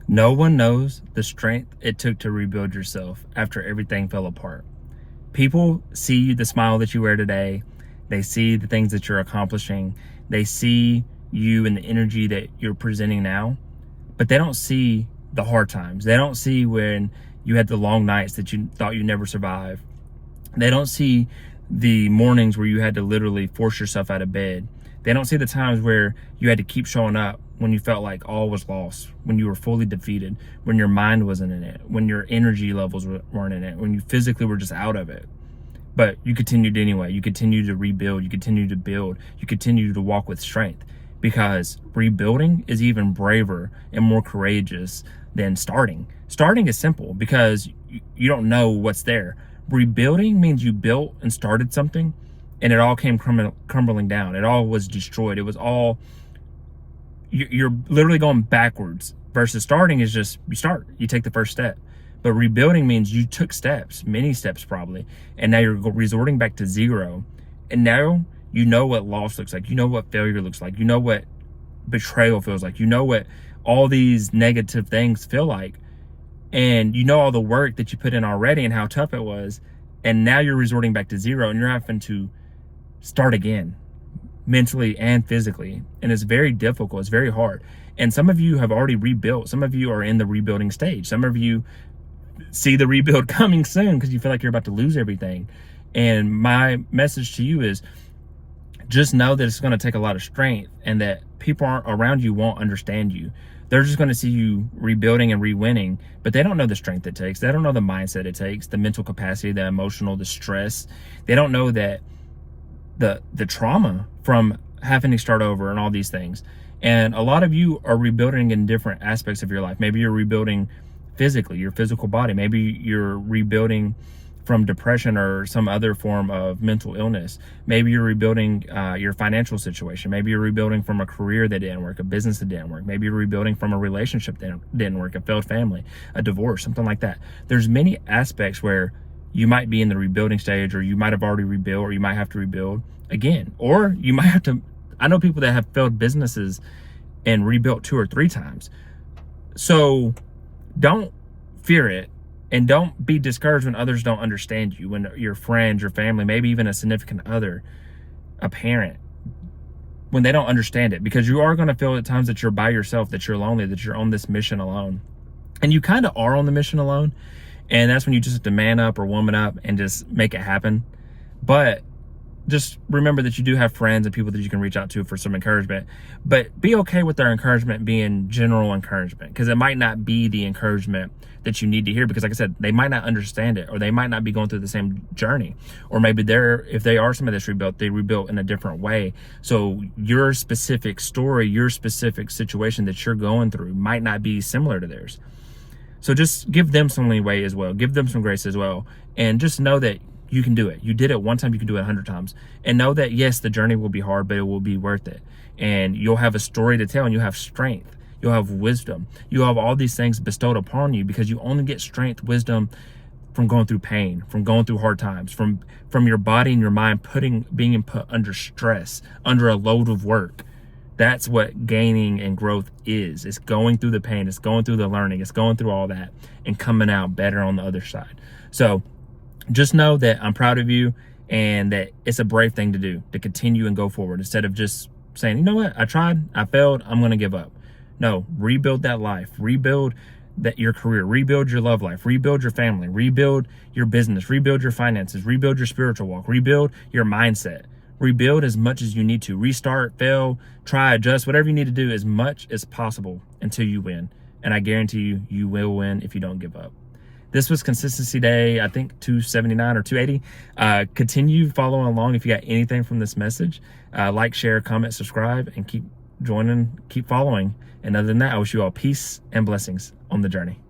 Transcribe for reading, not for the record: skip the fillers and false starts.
No one knows the strength it took to rebuild yourself after everything fell apart. People see the smile that you wear today. They see the things that you're accomplishing. They see you and the energy that you're presenting now, but they don't see the hard times. They don't see when you had the long nights that you thought you'd never survive. They don't see the mornings where you had to literally force yourself out of bed. They don't see the times where you had to keep showing up when you felt like all was lost, when you were fully defeated, when your mind wasn't in it, when your energy levels weren't in it, when you physically were just out of it. But you continued anyway. You continued to rebuild. You continued to build. You continued to walk with strength, because rebuilding is even braver and more courageous than starting. Starting is simple because you don't know what's there. Rebuilding means you built and started something and it all came crumbling down. It all was destroyed. It was all, you're literally going backwards, versus starting is just, you start, you take the first step. But rebuilding means you took steps, many steps probably, and now you're resorting back to zero. And now you know what loss looks like. You know what failure looks like. You know what betrayal feels like. You know what all these negative things feel like. And you know all the work that you put in already and how tough it was. And now you're resorting back to zero and you're having to start again, mentally and physically. And it's very difficult. It's very hard. And some of you have already rebuilt. Some of you are in the rebuilding stage. Some of you see the rebuild coming soon because you feel like you're about to lose everything. And my message to you is just know that it's going to take a lot of strength, and that people around you won't understand you. They're just going to see you rebuilding and re-winning, but they don't know the strength it takes. They don't know the mindset it takes, the mental capacity, the emotional, the stress. They don't know that the trauma from having to start over and all these things. And a lot of you are rebuilding in different aspects of your life. Maybe you're rebuilding physically, your physical body. Maybe you're rebuilding from depression or some other form of mental illness. Maybe you're rebuilding your financial situation. Maybe you're rebuilding from a career that didn't work, a business that didn't work. Maybe you're rebuilding from a relationship that didn't work, a failed family, a divorce, something like that. There's many aspects where you might be in the rebuilding stage, or you might have already rebuilt, or you might have to rebuild again, or you might have to, I know people that have failed businesses and rebuilt 2 or 3 times. So don't fear it. And don't be discouraged when others don't understand you, when your friends, your family, maybe even a significant other, a parent, when they don't understand it, because you are going to feel at times that you're by yourself, that you're lonely, that you're on this mission alone. And you kind of are on the mission alone. And that's when you just have to man up or woman up and just make it happen. But just remember that you do have friends and people that you can reach out to for some encouragement, but be okay with their encouragement being general encouragement, because it might not be the encouragement that you need to hear, because like I said, they might not understand it, or they might not be going through the same journey, or maybe if they are somebody that's rebuilt, they rebuilt in a different way. So your specific story, your specific situation that you're going through might not be similar to theirs. So just give them some leeway as well. Give them some grace as well. And just know that you can do it. You did it one time, you can do it 100 times. And know that, yes, the journey will be hard, but it will be worth it. And you'll have a story to tell, and you'll have strength. You'll have wisdom. You'll have all these things bestowed upon you, because you only get strength, wisdom from going through pain, from going through hard times, from your body and your mind being put under stress, under a load of work. That's what gaining and growth is. It's going through the pain. It's going through the learning. It's going through all that and coming out better on the other side. So just know that I'm proud of you, and that it's a brave thing to do, to continue and go forward, instead of just saying, you know what, I tried, I failed, I'm going to give up. No, rebuild that life, rebuild your career, rebuild your love life, rebuild your family, rebuild your business, rebuild your finances, rebuild your spiritual walk, rebuild your mindset. Rebuild as much as you need to. Restart, fail, try, adjust, whatever you need to do as much as possible until you win. And I guarantee you, you will win if you don't give up. This was Consistency Day, I think 279 or 280. Continue following along if you got anything from this message. Like, share, comment, subscribe, and keep joining, keep following. And other than that, I wish you all peace and blessings on the journey.